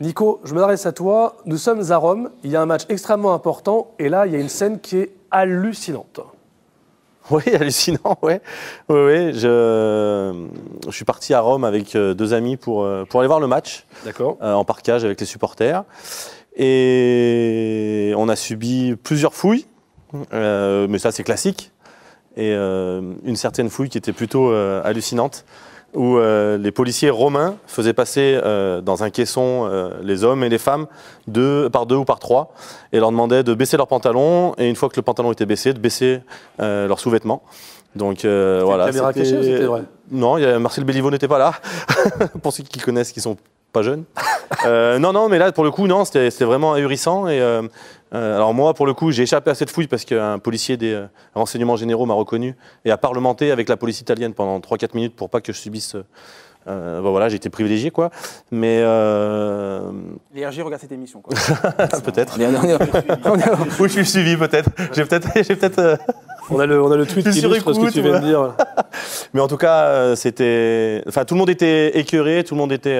Nico, je m'adresse à toi. Nous sommes à Rome. Il y a un match extrêmement important. Et là, il y a une scène qui est hallucinante. Oui, hallucinant, ouais. Oui. Je suis parti à Rome avec 2 amis pour aller voir le match. D'accord. En parkage avec les supporters. Et on a subi plusieurs fouilles, mais ça c'est classique. Et une certaine fouille qui était plutôt hallucinante, où les policiers romains faisaient passer dans un caisson les hommes et les femmes par deux ou par 3 et leur demandaient de baisser leurs pantalons et une fois que le pantalon était baissé, de baisser leurs sous-vêtements. Donc voilà. Une caméra cachée ou c'était vrai? Non, Marcel Béliveau n'était pas là, pour ceux qui connaissent, qui sont pas jeunes. Non, mais là pour le coup, non, c'était vraiment ahurissant. Et alors moi, pour le coup, j'ai échappé à cette fouille parce qu'un policier des renseignements généraux m'a reconnu et a parlementé avec la police italienne pendant 3-4 minutes pour pas que je subisse. Voilà, j'ai été privilégié, quoi. Mais l'IRG regarde cette émission, quoi. peut-être. Oui, je suis suivi, peut-être. J'ai peut-être. On a le tweet qui illustre ce que tu viens de dire. Mais en tout cas, enfin, tout le monde était écœuré, tout le monde était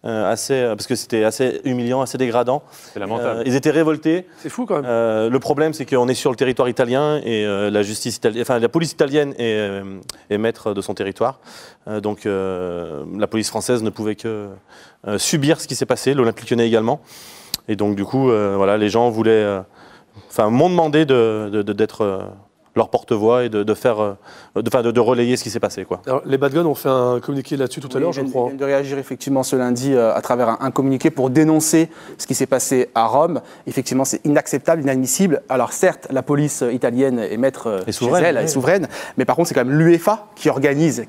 parce que c'était assez humiliant, assez dégradant. C'est lamentable. Ils étaient révoltés. C'est fou quand même. Le problème, c'est qu'on est sur le territoire italien et la police italienne est maître de son territoire. Donc la police française ne pouvait que subir ce qui s'est passé, l'Olympique Lyonnais également. Et donc du coup, voilà, les gens m'ont demandé d'être leur porte-voix et de relayer ce qui s'est passé, quoi. Alors, les Bad Guns ont fait un communiqué là-dessus tout à l'heure, je crois. Ils viennent de réagir effectivement ce lundi à travers un communiqué pour dénoncer ce qui s'est passé à Rome. Effectivement, c'est inacceptable, inadmissible. Alors certes, la police italienne est maître chez elle, est souveraine, mais par contre, c'est quand même l'UEFA qui organise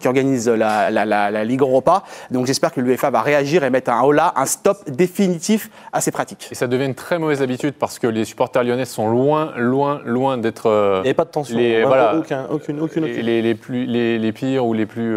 la Ligue Europa. Donc j'espère que l'UEFA va réagir et mettre un holà, un stop définitif à ces pratiques. Et ça devient une très mauvaise habitude parce que les supporters lyonnais sont loin d'être... Il n'y avait pas de tension. Aucune. Les pires ou les plus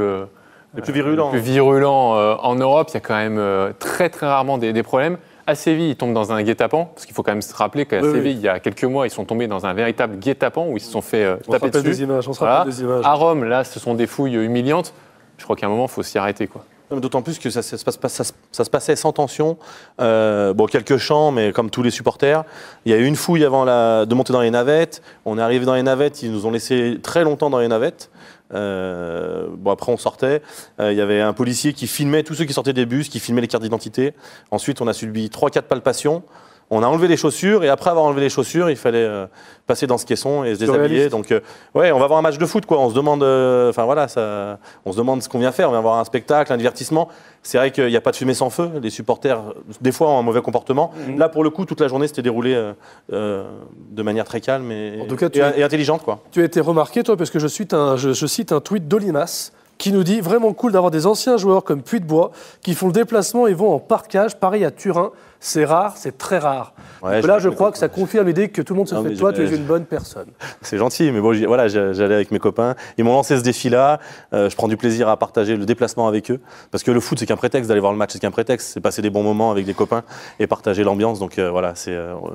virulents en Europe, il y a quand même très rarement des problèmes. À Séville, ils tombent dans un guet-apens, parce qu'il faut quand même se rappeler qu'à Séville, il y a quelques mois, ils sont tombés dans un véritable guet-apens où ils se sont fait taper dessus. On se rappelle des images. À Rome, là, ce sont des fouilles humiliantes. Je crois qu'à un moment, il faut s'y arrêter, quoi. D'autant plus que ça se passait sans tension. Quelques chants, mais comme tous les supporters. Il y a eu une fouille avant de monter dans les navettes. On est arrivé dans les navettes, ils nous ont laissé très longtemps dans les navettes. Après on sortait. Il y avait un policier qui filmait tous ceux qui sortaient des bus, qui filmait les cartes d'identité. Ensuite, on a subi 3-4 palpations. On a enlevé les chaussures et après avoir enlevé les chaussures, il fallait passer dans ce caisson et se déshabiller. Donc, on va voir un match de foot, quoi. On se demande, on se demande ce qu'on vient faire. On vient voir un spectacle, un divertissement. C'est vrai qu'il n'y a pas de fumée sans feu. Les supporters, des fois, ont un mauvais comportement. Là, pour le coup, toute la journée s'était déroulée de manière très calme et intelligente, quoi. Tu as été remarqué, toi, parce que je cite un tweet d'Olimas qui nous dit « Vraiment cool d'avoir des anciens joueurs comme Puy-de-Bois qui font le déplacement et vont en parkage, pareil à Turin. C'est rare, c'est très rare. » Là, je crois que ça confirme l'idée que tout le monde se fait de toi, tu es une bonne personne. C'est gentil, mais bon, j'allais avec mes copains. Ils m'ont lancé ce défi-là. Je prends du plaisir à partager le déplacement avec eux. Parce que le foot, c'est qu'un prétexte d'aller voir le match, c'est qu'un prétexte. C'est passer des bons moments avec des copains et partager l'ambiance. Donc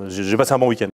j'ai passé un bon week-end.